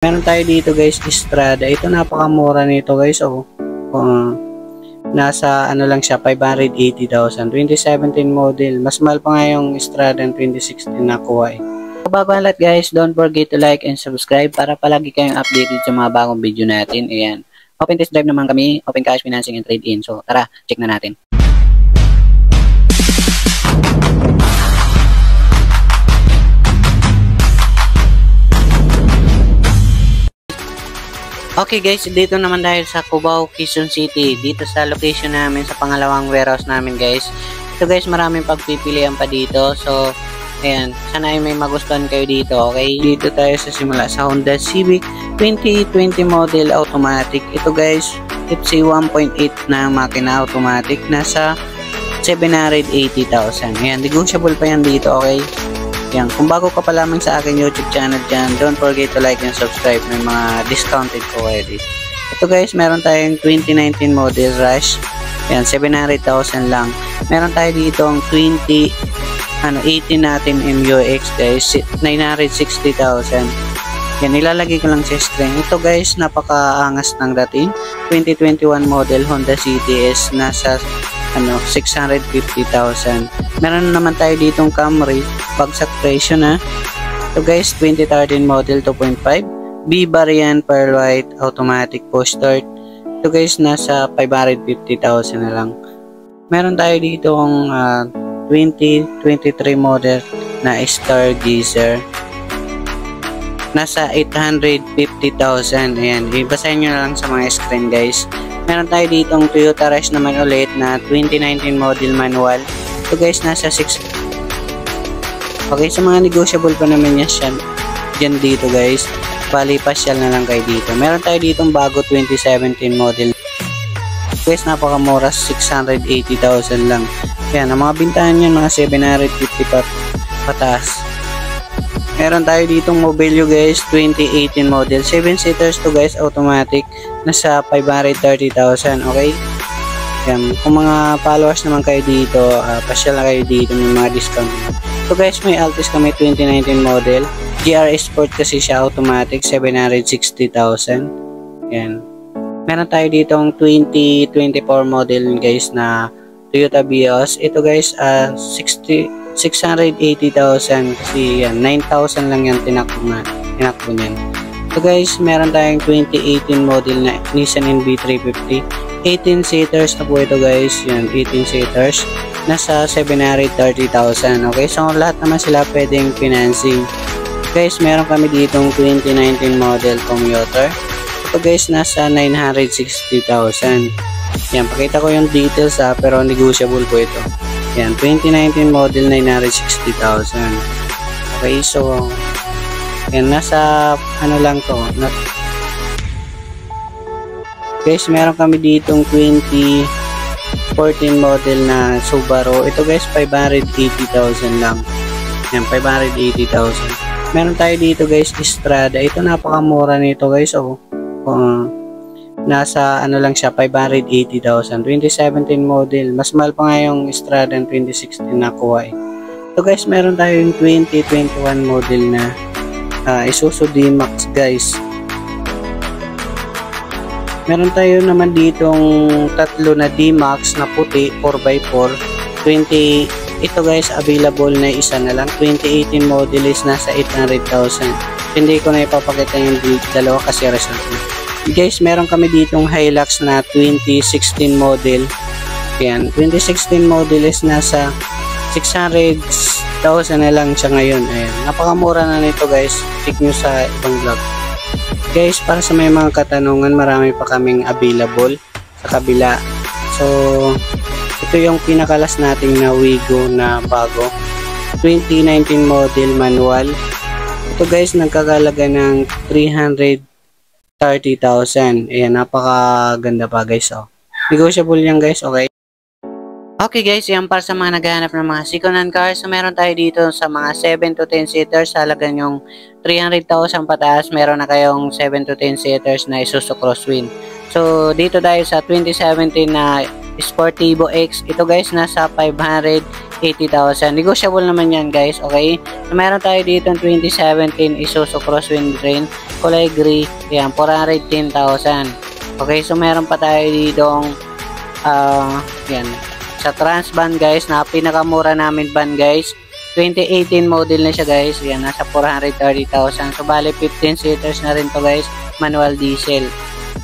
Meron tayo dito guys, Strada. Ito napakamura nito guys. Nasa ano lang siya, 580,000. 2017 model. Mas mahal pa nga yung Strada ng 2016 nakuha eh. Bago ang lahat guys, don't forget to like and subscribe para palagi kayong updated sa mga bagong video natin. Ayan. Open test drive naman kami, open cash financing and trade-in. So tara, check na natin. Okay guys, dito naman dahil sa Cubao, Quezon City. Dito sa location namin, sa pangalawang warehouse namin guys. Ito guys, maraming pagpipilian pa dito. So, ayan, sana ay may magustuhan kayo dito, okay? Dito tayo sa simula sa Honda Civic 2020 model automatic. Ito guys, FC 1.8 na makina automatic. Nasa 780,000. Ayan, negotiable pa yan dito, okay? Yan, kung bago ka pa lamang sa aking YouTube channel dyan, don't forget to like and subscribe. May mga discounted ko already. Ito guys, meron tayong 2019 model Rush. Yan, 700,000 lang. Meron tayo dito ang 18 natin MUX guys, 960,000. Yan, ilalagay ko lang sa screen. Ito guys, napakaangas ng dating. 2021 model Honda CTS, nasa 650,000. Meron naman tayo ditong Camry, bagsak presyo na. Ito guys, 2013 model 2.5, B variant pearl white automatic push start. Ito guys, nasa 550,000 na lang. Meron tayo ditong 2023 model na Stargazer, nasa 850,000. Ayan, ibasahin nyo na lang sa mga screen guys. Meron tayo ditong Toyota Rush naman ulit na 2019 model manual. Ito guys, nasa 6. Okay, sa mga negotiable pa naman yan siya dyan dito guys. Bali, pasyal na lang kayo dito. Meron tayo ditong bago 2017 model. Guys, napakamura, 680,000 lang. Yan, ang mga bintahan yan, mga 750 pataas. Meron tayo ditong Mobilio guys, 2018 model. 7-seaters to guys, automatic. Nasa 530,000, okay? Yan, kung mga followers naman kayo dito, pasyal na kayo dito, may mga discount. So guys, may Altis kami 2019 model. GR Sport kasi siya, automatic, 760,000. Yan. Meron tayo ditong 2024 model guys na Toyota Vios. Ito guys, 680,000 kasi yan, 9,000 lang yan tinakbo niyan. So guys, meron tayong 2018 model na Nissan NV350. 18 seaters na po ito guys. Yan, 18 seaters. Nasa 730,000. Okay, so lahat naman sila pwedeng financing. Guys, meron kami ditong 2019 model commuter. Ito guys, nasa 960,000. Yan, pakita ko yung details pero negotiable po ito. Yan, 2019 model 960,000. Okay, so yan, nasa lang to. Guys, meron kami ditong 2014 model na Subaru. Ito guys, 580,000 lang. Yan, 580,000. Meron tayo dito guys, Strada. Ito napakamura nito guys. Nasa lang siya, 580,000. 2017 model. Mas mahal pa nga yung Strada ng 2016 nakuha eh. So guys, meron tayong 2021 model na Isuzu D-Max guys. Meron tayo naman ditong tatlo na D-Max na puti, 4x4. Ito guys, available na isa na lang. 2018 model is nasa 800,000. Hindi ko na ipapakita yung dalawa kasi result na. Guys, meron kami ditong Hilux na 2016 model. Yan, 2016 model is nasa 600,000 na lang siya ngayon. Ayan, napakamura na nito guys. Check nyo sa ibang vlog. Guys, para sa may mga katanungan, marami pa kaming available sa kabila. So, ito yung pinakalas nating na Wigo na bago. 2019 model manual. Ito guys, nagkakalaga ng 330,000. Ayan, napakaganda pa guys. Negotiable yan guys, okay? Okay guys, yan para sa mga naghahanap ng mga second-hand cars. So meron tayo dito sa mga 7 to 10 seaters, halagang yung 300,000 pataas. Meron na kayong 7 to 10 seaters na Isuzu Crosswind. So dito tayo sa 2017 na Sportivo X. Ito guys, nasa 580,000. Negotiable naman yan guys, okay? So, meron tayo dito 2017 Isuzu Crosswind Rain, kulay gray. Yan, 410,000. Okay, so meron pa tayo dito yan, sa Transvan guys, na pinakamura namin van guys. 2018 model na siya guys. Yan, nasa 430,000. So, bali 15 seaters na rin to guys. Manual diesel.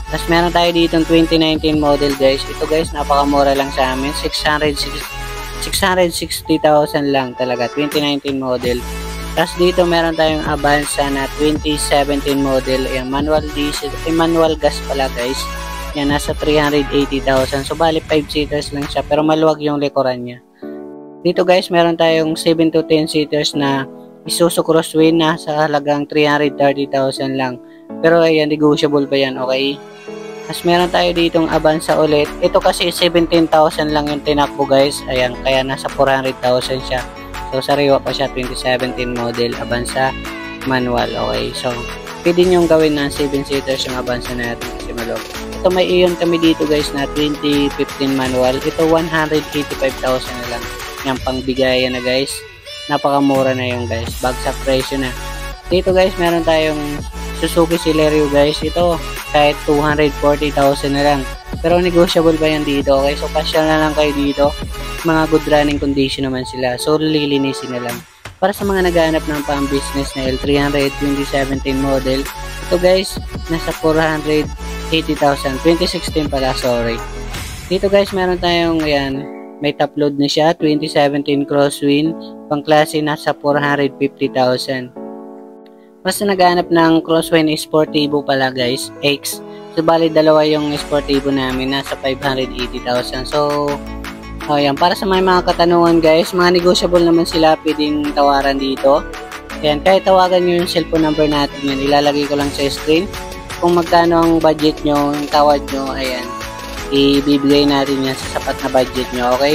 Tapos, meron tayo dito 2019 model guys. Ito guys, napakamura lang sa amin. 660,000 lang talaga. 2019 model. Tapos, dito meron tayong Avanza na 2017 model. Yan, manual diesel. Manual gas pala guys. Yan, nasa 380,000. So, bali 5 seaters lang siya. Pero maluwag yung likuran niya. Dito guys, meron tayong 7 to 10 seaters na Isuzu Crosswind na sa halagang 330,000 lang. Pero ayan, negotiable pa yan, okay? Tapos meron tayo ditong Avanza ulit. Ito kasi 17,000 lang yung tinakbo guys. Ayan, kaya nasa 400,000 siya. So sariwa pa siya, 2017 model Avanza manual, okay? So pwede nyo gawin ng 7 seaters yung Avanza natin kasi malog. Ito may iyon kami dito guys na 2015 manual. Ito 185,000 na lang. Yung pangbigayan na guys, napakamura na yung guys, bagsak presyo na. Dito guys, meron tayong Suzuki Celerio guys. Ito kahit 240,000 na lang, pero negotiable pa yan dito, okay? So pasya na lang kayo dito, mga good running condition naman sila, so lilinisin na lang. Para sa mga naghahanap ng pang business na L300 2017 model, ito guys, nasa 480,000, 2016 pala, sorry. Dito guys, meron tayong ayan, may top load na siya, 2017 Crosswind, pangklase nasa 450,000. Basta naghanap ng Crosswind Sportivo pala guys, X. So bali dalawa yung Sportivo namin, nasa 580,000. So ayan, para sa mga katanungan guys, mga negotiable naman sila, pwedeng tawaran dito. Ayan, kahit tawagan nyo yung cellphone number natin yan, ilalagay ko lang sa screen. Kung magkano ang budget nyo, yung tawad nyo, ayan, ibibigay natin yan sa sapat na budget nyo, okay?